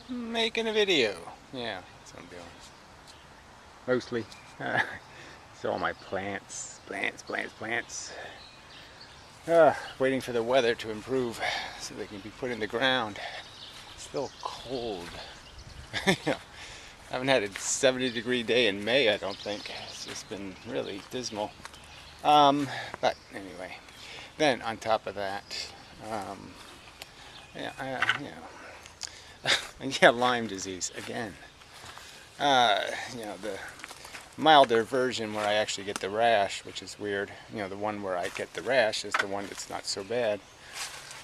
Making a video. Yeah, that's what I'm doing. Mostly. It's all my plants. Plants. Waiting for the weather to improve so they can be put in the ground. It's still cold. You know, I haven't had a 70-degree day in May, I don't think. It's just been really dismal. But anyway, then on top of that, um, yeah, yeah, Lyme disease again. The milder version where I actually get the rash, which is weird. The one where I get the rash is the one that's not so bad.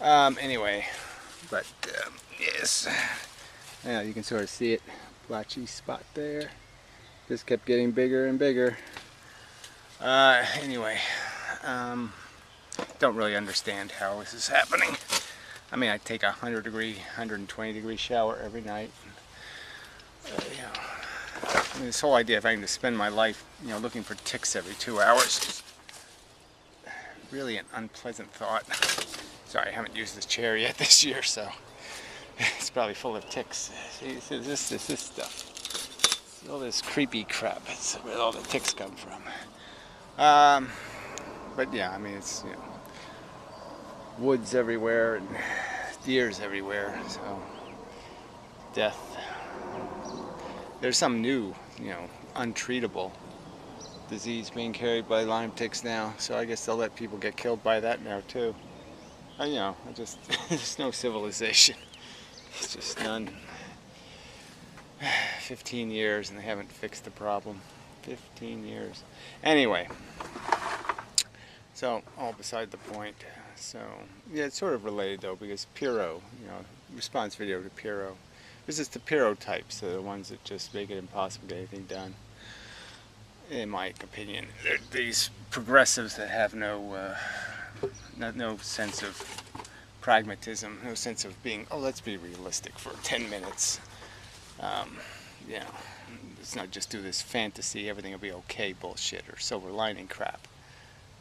Anyway, but yes, yeah, you can sort of see it, blotchy spot there. Just kept getting bigger and bigger. Anyway, don't really understand how this is happening. I mean, I take a 100-degree, 120-degree shower every night. I mean, this whole idea of having to spend my life, looking for ticks every 2 hours is really an unpleasant thought. Sorry, I haven't used this chair yet this year, so it's probably full of ticks. See, this stuff. See, all this creepy crap. It's where all the ticks come from. But yeah, I mean, it's woods everywhere and deers everywhere, so death. There's some new, untreatable disease being carried by Lyme ticks now, so I guess they'll let people get killed by that now too. There's no civilization. It's just none. 15 years and they haven't fixed the problem. 15 years. Anyway, so all beside the point. So yeah, it's sort of related though, because pyrrho, response video to pyrrho. This is the pyrrho types, the ones that just make it impossible to get anything done. In my opinion, they're these progressives that have no sense of pragmatism, no sense of being, let's be realistic for 10 minutes. Let's not just do this fantasy, everything will be okay bullshit or silver lining crap.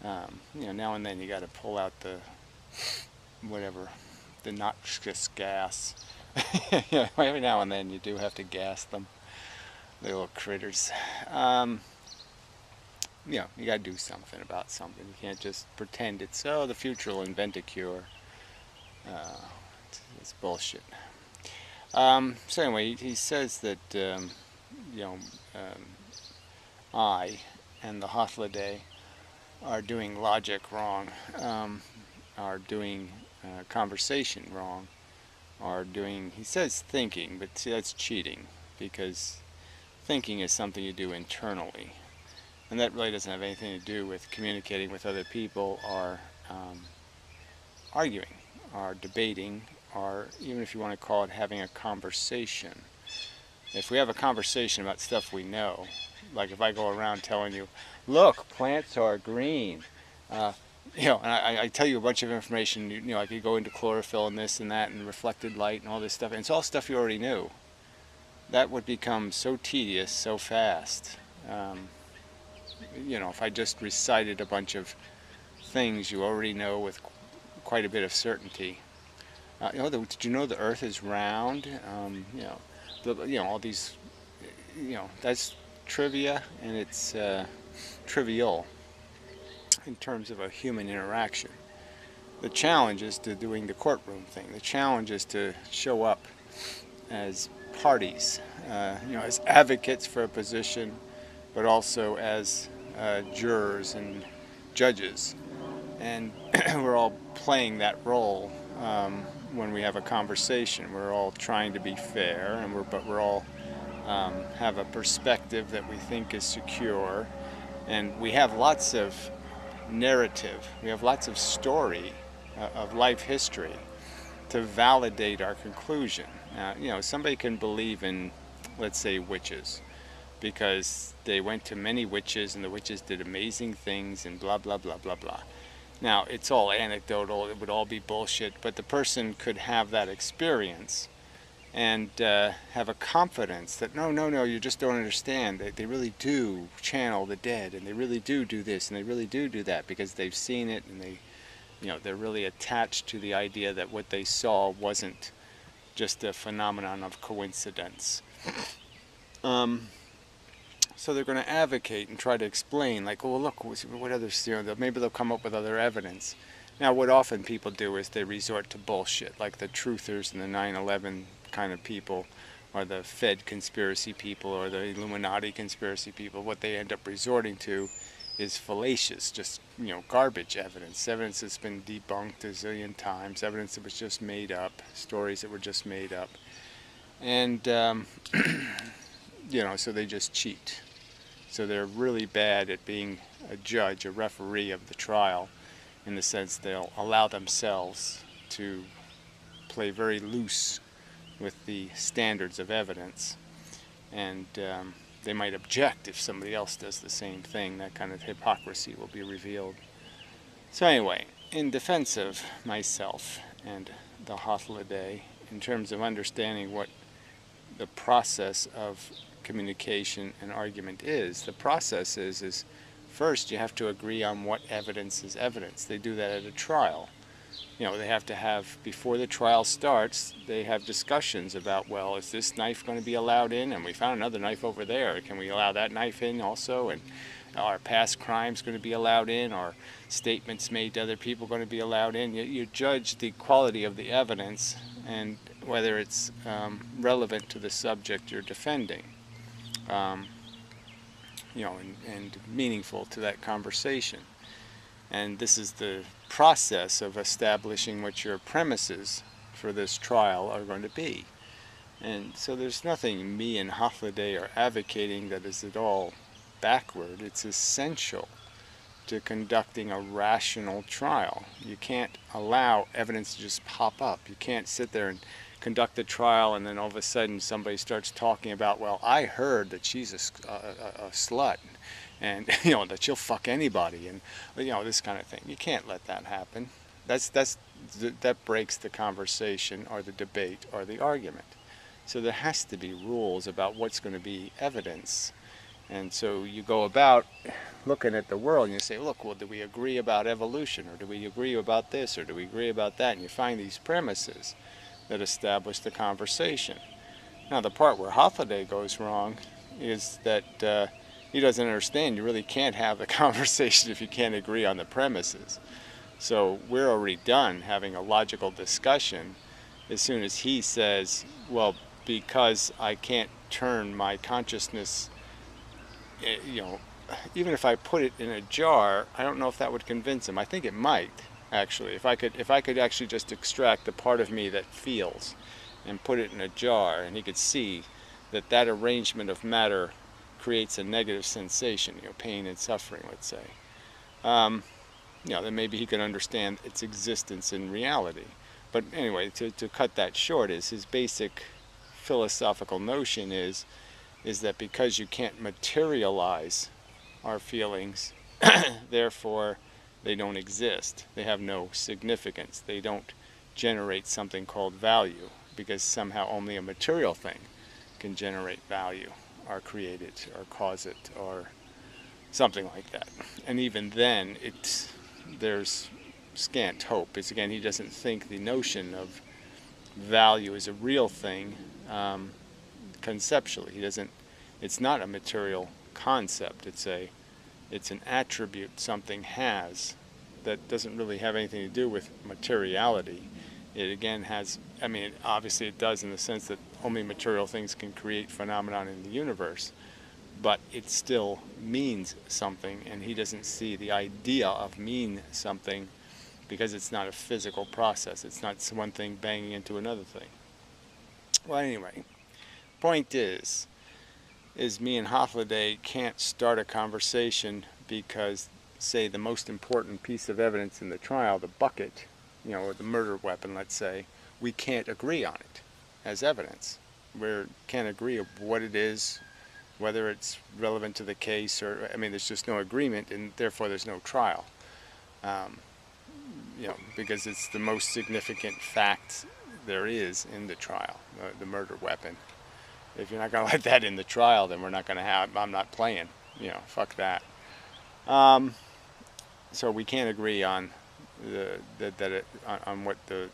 Now and then you got to pull out the noxious gas. Every now and then you do have to gas them, little critters. You got to do something about something. You can't just pretend it's, the future will invent a cure. It's bullshit. So anyway, he says that, I and the Hothlidae are doing logic wrong, are doing conversation wrong, are doing, he says thinking, but see, that's cheating, because thinking is something you do internally, and that really doesn't have anything to do with communicating with other people, or arguing, or debating, or even if you want to call it having a conversation. If we have a conversation about stuff we know, like if I go around telling you, look, plants are green, and I tell you a bunch of information, I could go into chlorophyll and this and that and reflected light and all this stuff, and it's all stuff you already knew. That would become so tedious so fast. If I just recited a bunch of things you already know with quite a bit of certainty. Did you know the Earth is round? All these, that's trivia, and it's trivial in terms of a human interaction. The challenge is to doing the courtroom thing. The challenge is to show up as parties, as advocates for a position, but also as jurors and judges. And we're all playing that role when we have a conversation. We're all trying to be fair, and we're all have a perspective that we think is secure, and we have lots of narrative. We have lots of story of life history to validate our conclusion. Somebody can believe in, let's say, witches, because they went to many witches and the witches did amazing things and blah blah blah blah blah. Now, it's all anecdotal, it would all be bullshit, but the person could have that experience and have a confidence that no, you just don't understand. They really do channel the dead, and they really do this, and they really do that, because they've seen it, and they're really attached to the idea that what they saw wasn't just a phenomenon of coincidence. So they're going to advocate and try to explain, like, oh, look, what others, maybe they'll come up with other evidence. Now, what often people do is they resort to bullshit, like the truthers and the 9/11 kind of people, or the Fed conspiracy people, or the Illuminati conspiracy people. What they end up resorting to is fallacious, just, garbage evidence that's been debunked a zillion times, evidence that was just made up, stories that were just made up. And, so they just cheat. So they're really bad at being a judge, a referee of the trial, in the sense they'll allow themselves to play very loose with the standards of evidence. And they might object if somebody else does the same thing. That kind of hypocrisy will be revealed. So anyway, in defense of myself and the Hothlidae, in terms of understanding what the process of communication and argument is, the process is first you have to agree on what evidence is evidence. They do that at a trial. They have to have, before the trial starts, they have discussions about, well, is this knife going to be allowed in? And we found another knife over there. Can we allow that knife in also? And are past crimes going to be allowed in? Are statements made to other people going to be allowed in? You judge the quality of the evidence and whether it's relevant to the subject you're defending, and meaningful to that conversation. And this is the process of establishing what your premises for this trial are going to be. And so there's nothing me and Hothlidae are advocating that is at all backward. It's essential to conducting a rational trial. You can't allow evidence to just pop up. You can't sit there and conduct a trial and then all of a sudden somebody starts talking about, well, I heard that she's a slut, and that she'll fuck anybody, and this kind of thing. You can't let that happen. That breaks the conversation or the debate or the argument. So there has to be rules about what's going to be evidence. And so you go about looking at the world and you say, look, well, do we agree about evolution, or do we agree about this, or do we agree about that? And you find these premises that establish the conversation. Now, the part where Hothlidae goes wrong is that he doesn't understand you really can't have the conversation if you can't agree on the premises. So we're already done having a logical discussion as soon as he says, well, because I can't turn my consciousness, even if I put it in a jar, I don't know if that would convince him. I think it might, actually. If I could actually just extract the part of me that feels and put it in a jar, and he could see that arrangement of matter creates a negative sensation, pain and suffering, let's say. Then maybe he can understand its existence in reality. But anyway, to cut that short, is his basic philosophical notion is that because you can't materialize our feelings, therefore they don't exist. They have no significance. They don't generate something called value, because somehow only a material thing can generate value, or create it, or cause it, or something like that. And even then, there's scant hope. It's, again, he doesn't think the notion of value is a real thing conceptually. It's not a material concept. It's an attribute something has that doesn't really have anything to do with materiality. It again has, obviously it does in the sense that only material things can create phenomenon in the universe, but it still means something, and he doesn't see the idea of mean something because it's not a physical process. It's not one thing banging into another thing. Well, anyway, point is me and Hothlidae can't start a conversation because, say, the most important piece of evidence in the trial, the bucket, or the murder weapon, let's say, we can't agree on it as evidence. We can't agree of what it is, whether it's relevant to the case, or, there's just no agreement, and therefore there's no trial. Because it's the most significant fact there is in the trial, the murder weapon. If you're not going to let that in the trial, then we're not going to have, I'm not playing, fuck that. So we can't agree on on what the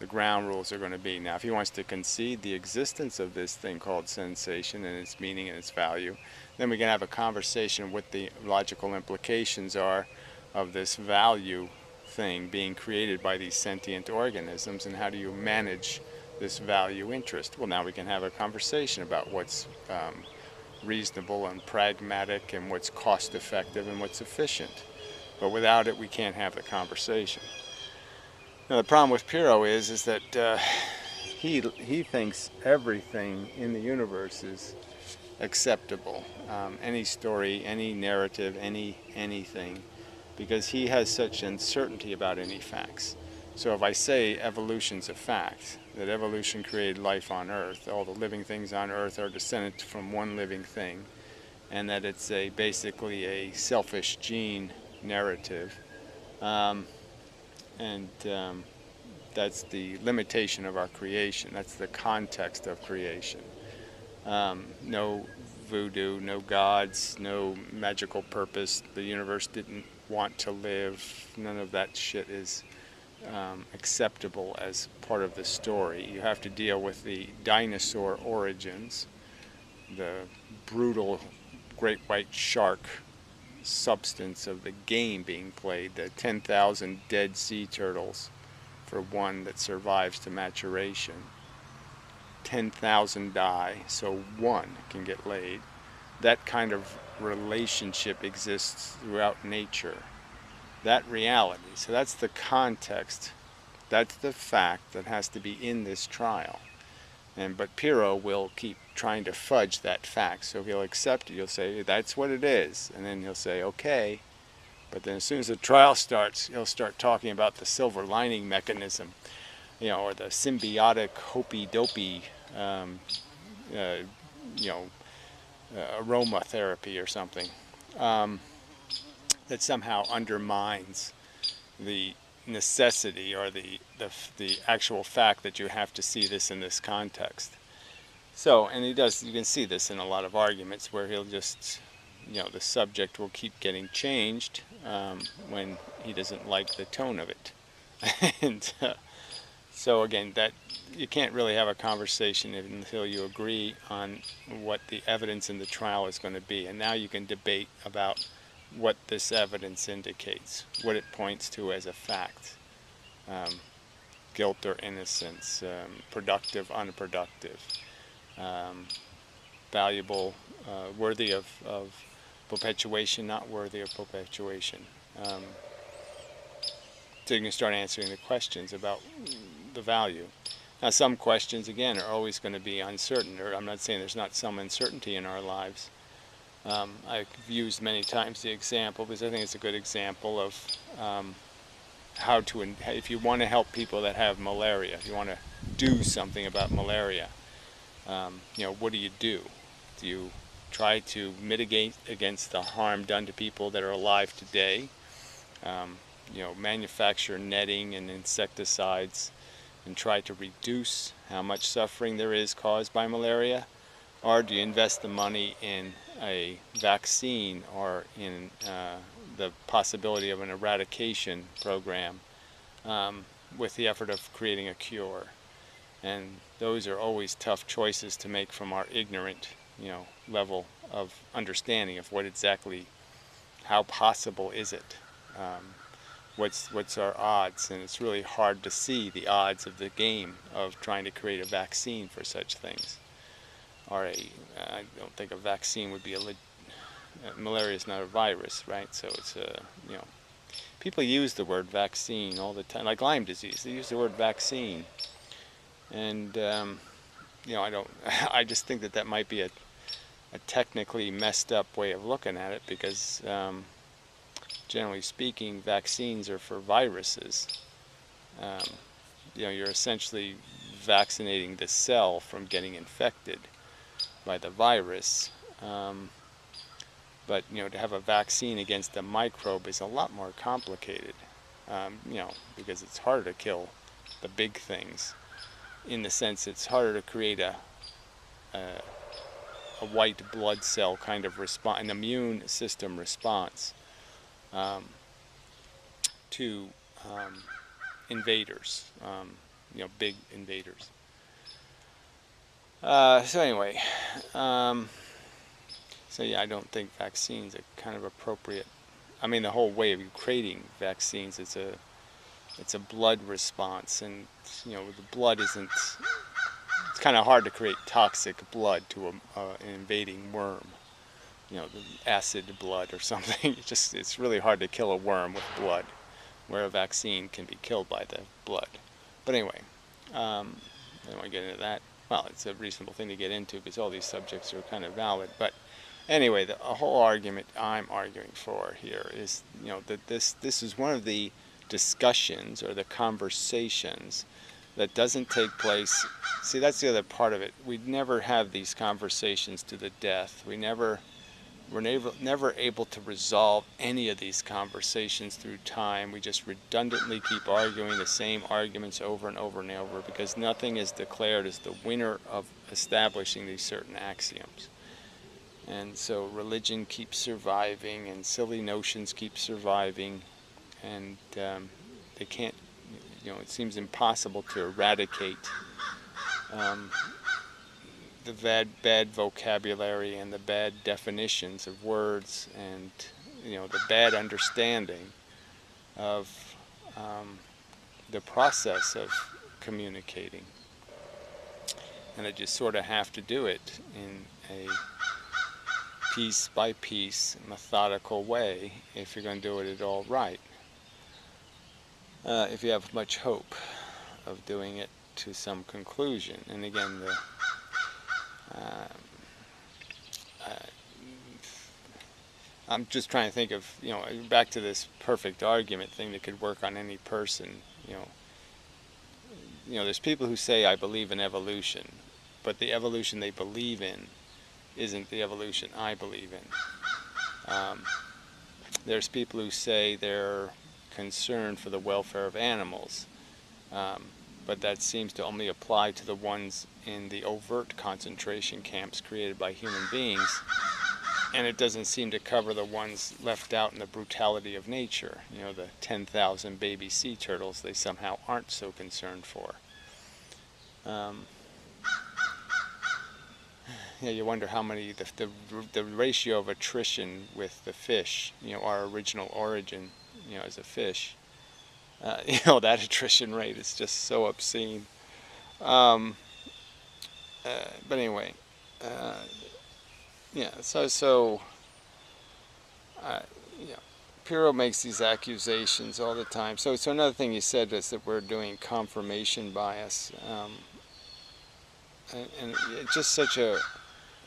the ground rules are going to be. Now, if he wants to concede the existence of this thing called sensation and its meaning and its value, then we can have a conversation what the logical implications are of this value thing being created by these sentient organisms, and how do you manage this value interest. Well, now we can have a conversation about what's reasonable and pragmatic and what's cost effective and what's efficient. But without it, we can't have the conversation. Now, the problem with Pyrrho is that he thinks everything in the universe is acceptable. Any story, any narrative, anything, because he has such uncertainty about any facts. So if I say evolution's a fact, that evolution created life on Earth, all the living things on Earth are descended from one living thing, and that it's basically a selfish gene narrative, that's the limitation of our creation. That's the context of creation. No voodoo, no gods, no magical purpose. The universe didn't want to live. None of that shit is acceptable as part of the story. You have to deal with the dinosaur origins, the brutal great white shark substance of the game being played, the 10,000 dead sea turtles for one that survives to maturation. 10,000 die, so one can get laid. That kind of relationship exists throughout nature. That reality. So that's the context. That's the fact that has to be in this trial. But Pyrrho will keep trying to fudge that fact. So if he'll accept it, he'll say, that's what it is. And then he'll say, okay. But then as soon as the trial starts, he'll start talking about the silver lining mechanism, or the symbiotic hopey-dopey, aromatherapy or something, that somehow undermines the necessity or the actual fact that you have to see this in this context. So, and you can see this in a lot of arguments where he'll just, the subject will keep getting changed when he doesn't like the tone of it. And so again, that you can't really have a conversation until you agree on what the evidence in the trial is going to be. And now you can debate about what this evidence indicates, what it points to as a fact, guilt or innocence, productive, unproductive, valuable, worthy of perpetuation, not worthy of perpetuation. So you can start answering the questions about the value. Now, some questions, again, are always going to be uncertain. I'm not saying there's not some uncertainty in our lives. I've used many times the example because I think it's a good example of if you want to help people that have malaria, if you want to do something about malaria, what do? Do you try to mitigate against the harm done to people that are alive today? Manufacture netting and insecticides and try to reduce how much suffering there is caused by malaria? Or do you invest the money in a vaccine or in the possibility of an eradication program with the effort of creating a cure? And those are always tough choices to make from our ignorant, level of understanding of what exactly, how possible is it? What's our odds? And it's really hard to see the odds of the game of trying to create a vaccine for such things. I don't think a vaccine would be malaria is not a virus, right? So it's people use the word vaccine all the time, like Lyme disease. They use the word vaccine, and I just think that might be a technically messed up way of looking at it, because generally speaking, vaccines are for viruses. You're essentially vaccinating the cell from getting infected by the virus. But to have a vaccine against a microbe is a lot more complicated, because it's harder to kill the big things. In the sense, it's harder to create a white blood cell kind of response, an immune system response to invaders. big invaders. So anyway, so yeah, I don't think vaccines are kind of appropriate. I mean, the whole way of creating vaccines is it's a blood response, and the blood isn't. It's kind of hard to create toxic blood to an invading worm. The acid blood or something. It's really hard to kill a worm with blood, where a vaccine can be killed by the blood. But anyway, I don't want to get into that. Well, it's a reasonable thing to get into because all these subjects are kind of valid. But anyway, the whole argument I'm arguing for here is, that this is one of the discussions or the conversations that doesn't take place. See, that's the other part of it. We never have these conversations to the death. We're never able to resolve any of these conversations through time. We just redundantly keep arguing the same arguments over and over and over because nothing is declared as the winner of establishing these certain axioms. And so religion keeps surviving and silly notions keep surviving, and they can't, it seems impossible to eradicate the bad vocabulary and the bad definitions of words and the bad understanding of the process of communicating. And I just sort of have to do it in a piece by piece, methodical way if you're going to do it at all right. If you have much hope of doing it to some conclusion. And again, I'm just trying to think of, back to this perfect argument thing that could work on any person. There's people who say, I believe in evolution, but the evolution they believe in isn't the evolution I believe in. There's people who say they're concerned for the welfare of animals, but that seems to only apply to the ones in the overt concentration camps created by human beings, and it doesn't seem to cover the ones left out in the brutality of nature. The 10,000 baby sea turtles they somehow aren't so concerned for. You wonder how many, the ratio of attrition with the fish, our original origin, as a fish, that attrition rate is just so obscene. But anyway, Pyrrho makes these accusations all the time. So another thing he said is that we're doing confirmation bias, and it's just such a,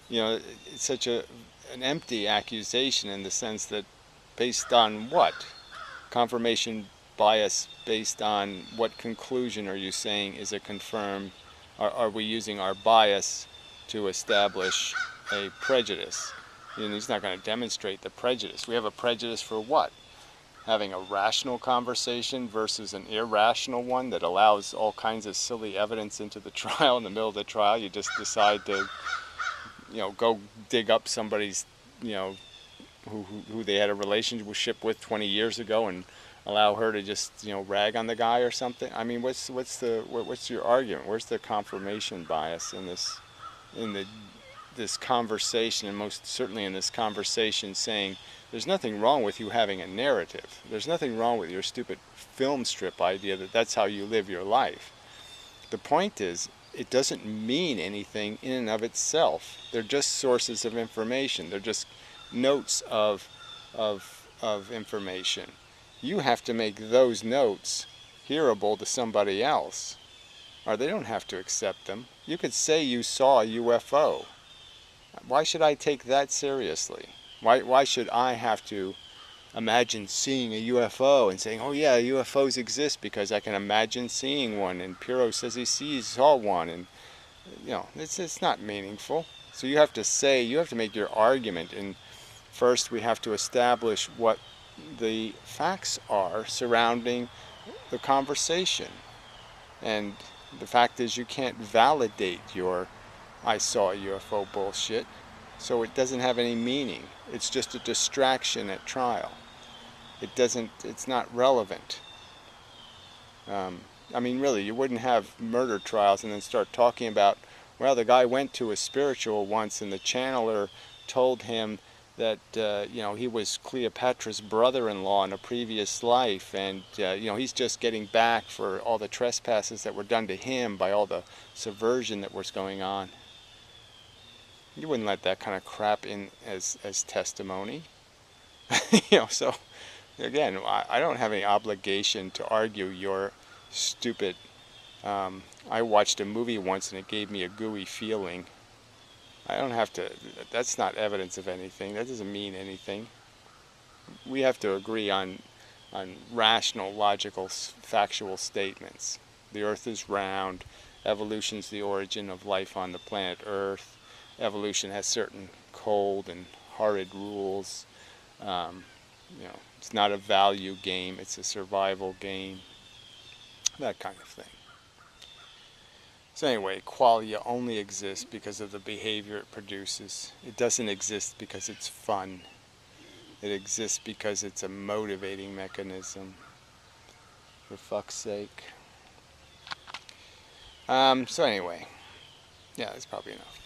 it's such an empty accusation in the sense that based on what? Confirmation bias based on what conclusion are you saying is a confirmed, are we using our bias to establish a prejudice? He's not going to demonstrate the prejudice. We have a prejudice for what? Having a rational conversation versus an irrational one that allows all kinds of silly evidence into the trial. In the middle of the trial, you just decide to, go dig up somebody's, who they had a relationship with 20 years ago and allow her to just, rag on the guy or something. I mean, what's your argument? Where's the confirmation bias in this conversation, and most certainly in this conversation saying there's nothing wrong with you having a narrative. There's nothing wrong with your stupid film strip idea that that's how you live your life. The point is, it doesn't mean anything in and of itself. They're just sources of information. They're just notes of information. You have to make those notes hearable to somebody else, or they don't have to accept them. You could say you saw a UFO. Why should I take that seriously? Why should I have to imagine seeing a UFO and saying, oh yeah, UFOs exist because I can imagine seeing one, and Pyrrho says he saw one, and it's not meaningful. So you have to make your argument, and first we have to establish what the facts are surrounding the conversation. And the fact is, you can't validate your I saw a UFO bullshit, so it doesn't have any meaning. It's just a distraction at trial. It's not relevant. I mean, really, you wouldn't have murder trials and then start talking about, well, the guy went to a spiritual once and the channeler told him that, he was Cleopatra's brother-in-law in a previous life, and, he's just getting back for all the trespasses that were done to him by all the subversion that was going on. You wouldn't let that kind of crap in as testimony. So, again, I don't have any obligation to argue your stupid. I watched a movie once and it gave me a gooey feeling. I don't have to, that's not evidence of anything. That doesn't mean anything. We have to agree on rational, logical, factual statements. The Earth is round. Evolution's the origin of life on the planet Earth. Evolution has certain cold and horrid rules. It's not a value game, it's a survival game. That kind of thing. So anyway, qualia only exists because of the behavior it produces. It doesn't exist because it's fun. It exists because it's a motivating mechanism. For fuck's sake. So anyway, yeah, that's probably enough.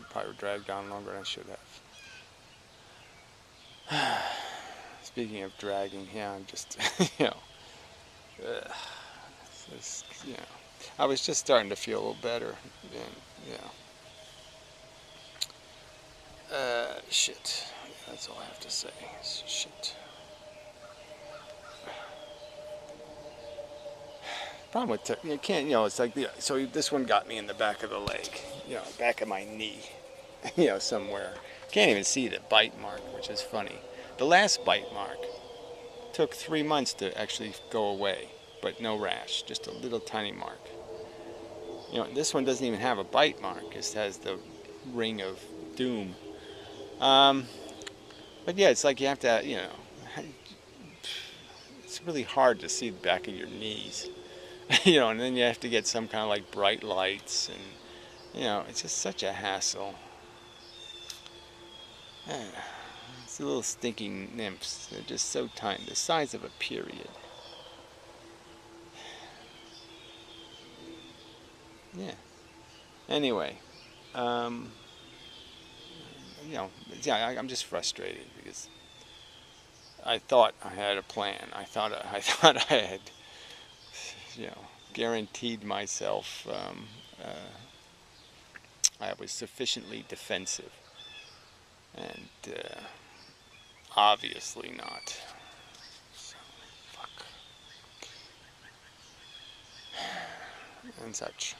Probably dragged on longer than I should have. Speaking of dragging, yeah, I'm just, I was just starting to feel a little better, and, shit. That's all I have to say. Shit. Problem with you can't, it's like so this one got me in the back of the leg, back of my knee, somewhere. Can't even see the bite mark, which is funny. The last bite mark took 3 months to actually go away, but no rash, just a little tiny mark. This one doesn't even have a bite mark; it just has the ring of doom. But yeah, it's like you have to, it's really hard to see the back of your knees, and then you have to get some kind of like bright lights, and it's just such a hassle. It's the little stinking nymphs. They're just so tiny, the size of a period. Yeah. Anyway, I'm just frustrated because I thought I had a plan. I thought I had, guaranteed myself I was sufficiently defensive, and obviously not. So, fuck. And such.